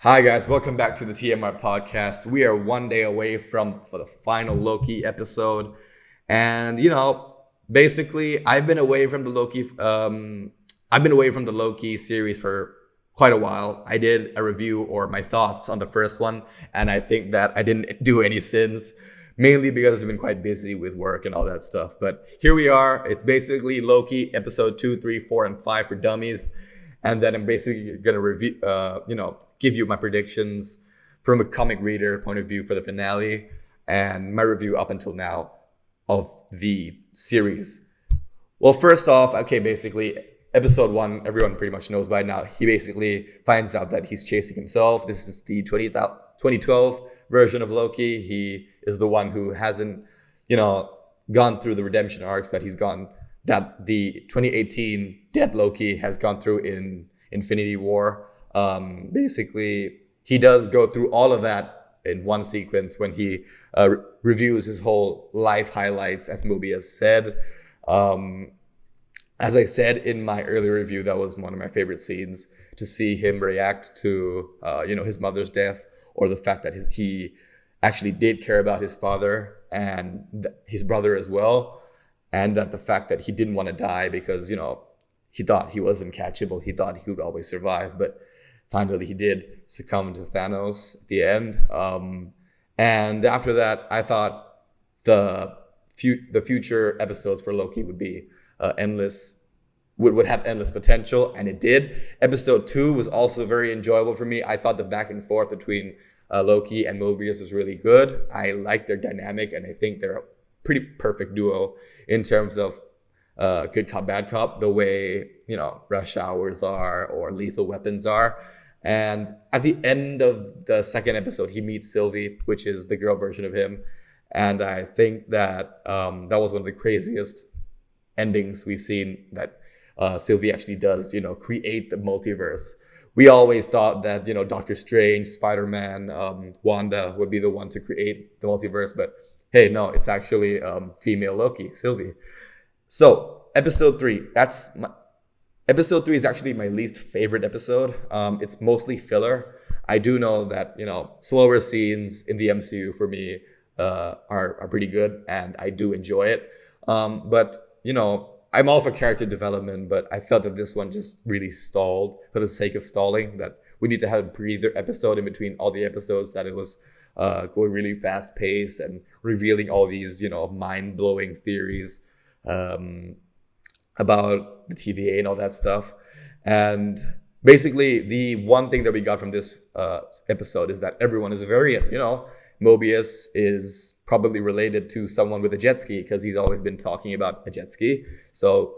Hi guys, welcome back to the TMR podcast. We are one day away for the final Loki episode, and basically, I've been away from the Loki series for quite a while. I did a review or my thoughts on the first one, and I think that I didn't do any since, mainly because I've been quite busy with work and all that stuff. But here we are. It's basically Loki episode 2, 3, 4, and 5 for dummies. And then I'm basically gonna review, give you my predictions from a comic reader point of view for the finale, and my review up until now of the series. Well, first off, okay, basically, episode 1, everyone pretty much knows by now. He basically finds out that he's chasing himself. This is the 2012 version of Loki. He is the one who hasn't, gone through the redemption arcs that the 2018 dead Loki has gone through in Infinity War. Basically, he does go through all of that in one sequence when he reviews his whole life highlights, as Mobius said. As I said in my earlier review, that was one of my favorite scenes, to see him react to his mother's death, or the fact that he actually did care about his father and his brother as well. And that the fact that he didn't want to die because, he thought he wasn't catchable. He thought he would always survive. But finally, he did succumb to Thanos at the end. And after that, I thought the future episodes for Loki would be endless, would have endless potential. And it did. Episode 2 was also very enjoyable for me. I thought the back and forth between Loki and Mobius was really good. I like their dynamic, and I think they're pretty perfect duo in terms of good cop, bad cop, the way, rush hours are or lethal weapons are. And at the end of the second episode, he meets Sylvie, which is the girl version of him. And I think that that was one of the craziest endings we've seen, that Sylvie actually does, create the multiverse. We always thought that, Doctor Strange, Spider-Man, Wanda would be the one to create the multiverse, but hey, no, it's actually female Loki, Sylvie. So episode 3, episode 3 is actually my least favorite episode. It's mostly filler. I do know that, slower scenes in the MCU for me are pretty good, and I do enjoy it. But I'm all for character development, but I felt that this one just really stalled for the sake of stalling, that we need to have a breather episode in between all the episodes, that it was going really fast paced and revealing all these, mind-blowing theories about the TVA and all that stuff. And basically, the one thing that we got from this episode is that everyone is a variant. Mobius is probably related to someone with a jet ski, because he's always been talking about a jet ski. So,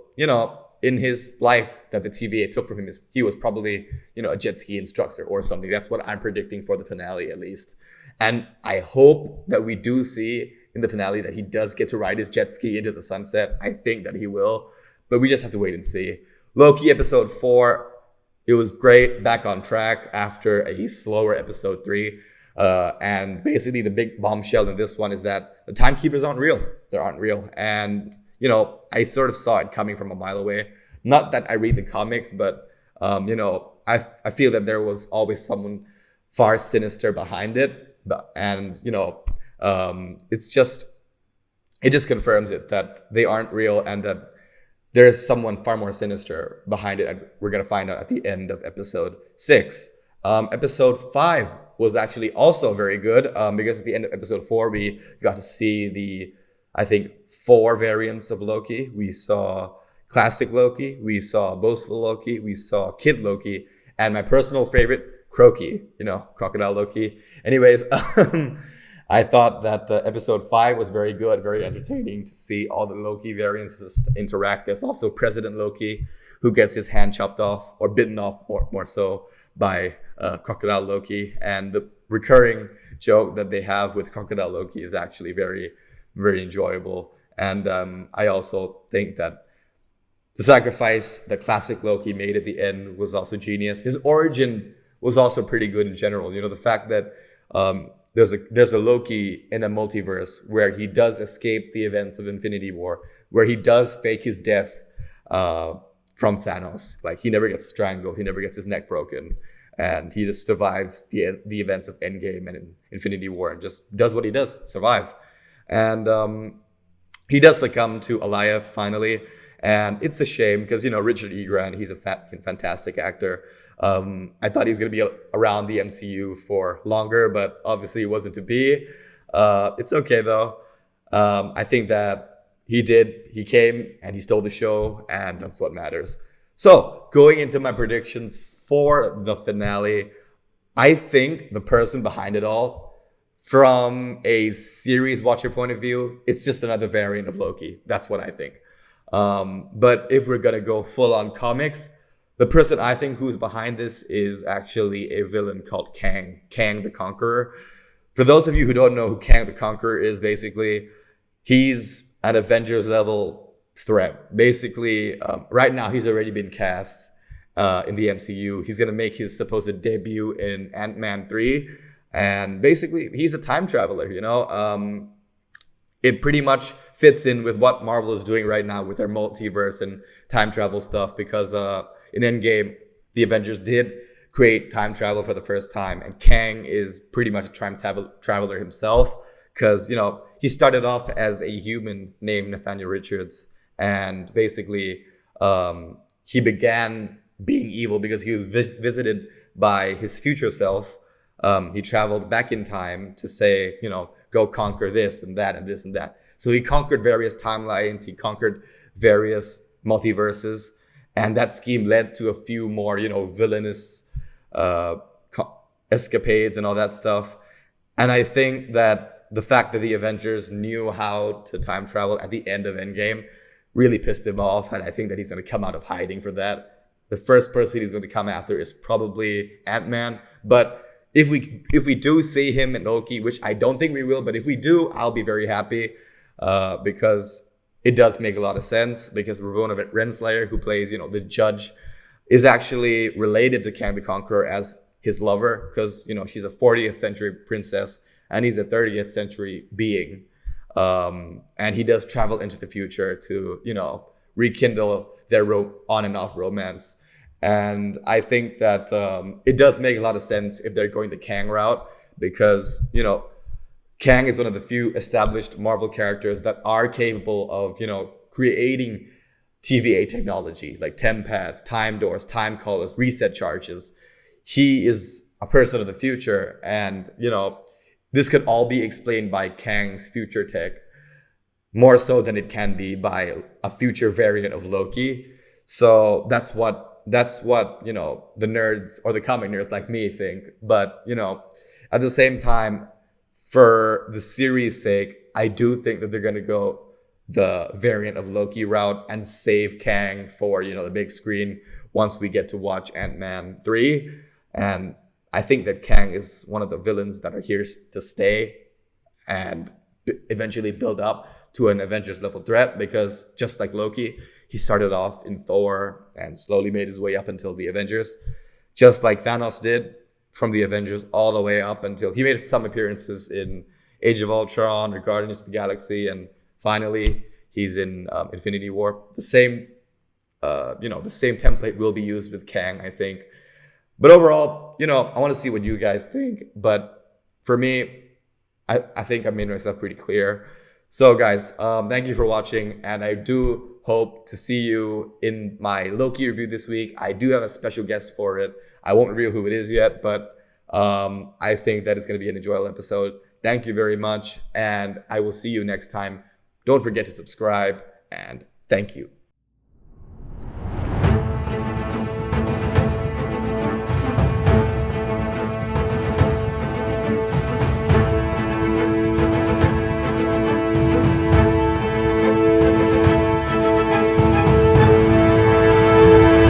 in his life that the TVA took from him, he was probably, a jet ski instructor or something. That's what I'm predicting for the finale, at least. And I hope that we do see in the finale that he does get to ride his jet ski into the sunset. I think that he will, but we just have to wait and see. Loki episode 4, it was great, back on track after a slower episode 3. And basically the big bombshell in this one is that the timekeepers aren't real. They aren't real. And, I sort of saw it coming from a mile away. Not that I read the comics, but, I feel that there was always someone far sinister behind it. And it just confirms it, that they aren't real, and that there's someone far more sinister behind it, and we're gonna find out at the end of episode 6. Episode 5 was actually also very good, because at the end of episode 4 we got to see I think 4 variants of Loki. We saw classic Loki, we saw boastful Loki, we saw kid Loki, and my personal favorite, Croaky, Crocodile Loki. Anyways, I thought that episode 5 was very good, very entertaining to see all the Loki variants interact. There's also President Loki, who gets his hand chopped off, or bitten off more so, by Crocodile Loki. And the recurring joke that they have with Crocodile Loki is actually very, very enjoyable. And I also think that the sacrifice that classic Loki made at the end was also genius. His origin was also pretty good in general. The fact that there's a Loki in a multiverse where he does escape the events of Infinity War, where he does fake his death from Thanos. Like, he never gets strangled, he never gets his neck broken. and he just survives the events of Endgame and Infinity War and just does what he does, survive. And he does succumb to Aliyah finally, and it's a shame because Richard E. Grant, he's a fantastic actor. I thought he was going to be around the MCU for longer, but obviously it wasn't to be. It's okay though. I think that he came and he stole the show, and that's what matters. So going into my predictions for the finale, I think the person behind it all, from a series watcher point of view, it's just another variant of Loki. That's what I think. But if we're gonna go full on comics, the person I think who's behind this is actually a villain called Kang the Conqueror. For those of you who don't know who Kang the Conqueror is, basically, he's an Avengers level threat. Basically, right now he's already been cast in the MCU. He's gonna make his supposed debut in Ant-Man 3. And basically, he's a time traveler, It pretty much fits in with what Marvel is doing right now with their multiverse and time travel stuff, because in Endgame, the Avengers did create time travel for the first time, and Kang is pretty much a time traveler himself, because, he started off as a human named Nathaniel Richards, and basically he began being evil because he was visited by his future self. He traveled back in time to say, go conquer this and that and this and that. So he conquered various timelines. He conquered various multiverses. And that scheme led to a few more, villainous escapades and all that stuff. And I think that the fact that the Avengers knew how to time travel at the end of Endgame really pissed him off. And I think that he's going to come out of hiding for that. The first person he's going to come after is probably Ant-Man. But if we do see him in Loki, which I don't think we will, but if we do, I'll be very happy, because it does make a lot of sense, because Ravonna Renslayer, who plays, the judge, is actually related to Kang the Conqueror as his lover, because, she's a 40th century princess and he's a 30th century being. And he does travel into the future to, rekindle their on and off romance. And I think that it does make a lot of sense if they're going the Kang route, because, Kang is one of the few established Marvel characters that are capable of, creating TVA technology like TemPads, time doors, time callers, reset charges. He is a person of the future, and, this could all be explained by Kang's future tech, more so than it can be by a future variant of Loki. So that's what the nerds or the comic nerds like me think. But at the same time, for the series' sake, I do think that they're going to go the variant of Loki route and save Kang for the big screen once we get to watch Ant-Man 3. And I think that Kang is one of the villains that are here to stay and eventually build up to an Avengers level threat, because just like Loki, he started off in Thor and slowly made his way up until the Avengers, just like Thanos did, from the Avengers all the way up until he made some appearances in Age of Ultron or Guardians of the Galaxy, and finally he's in Infinity War. The same template will be used with Kang, I think. But overall, I want to see what you guys think. But for me, I think I made myself pretty clear. So guys, thank you for watching, and I do hope to see you in my Loki review this week. I do have a special guest for it. I won't reveal who it is yet, but I think that it's going to be an enjoyable episode. Thank you very much, and I will see you next time. Don't forget to subscribe, and thank you.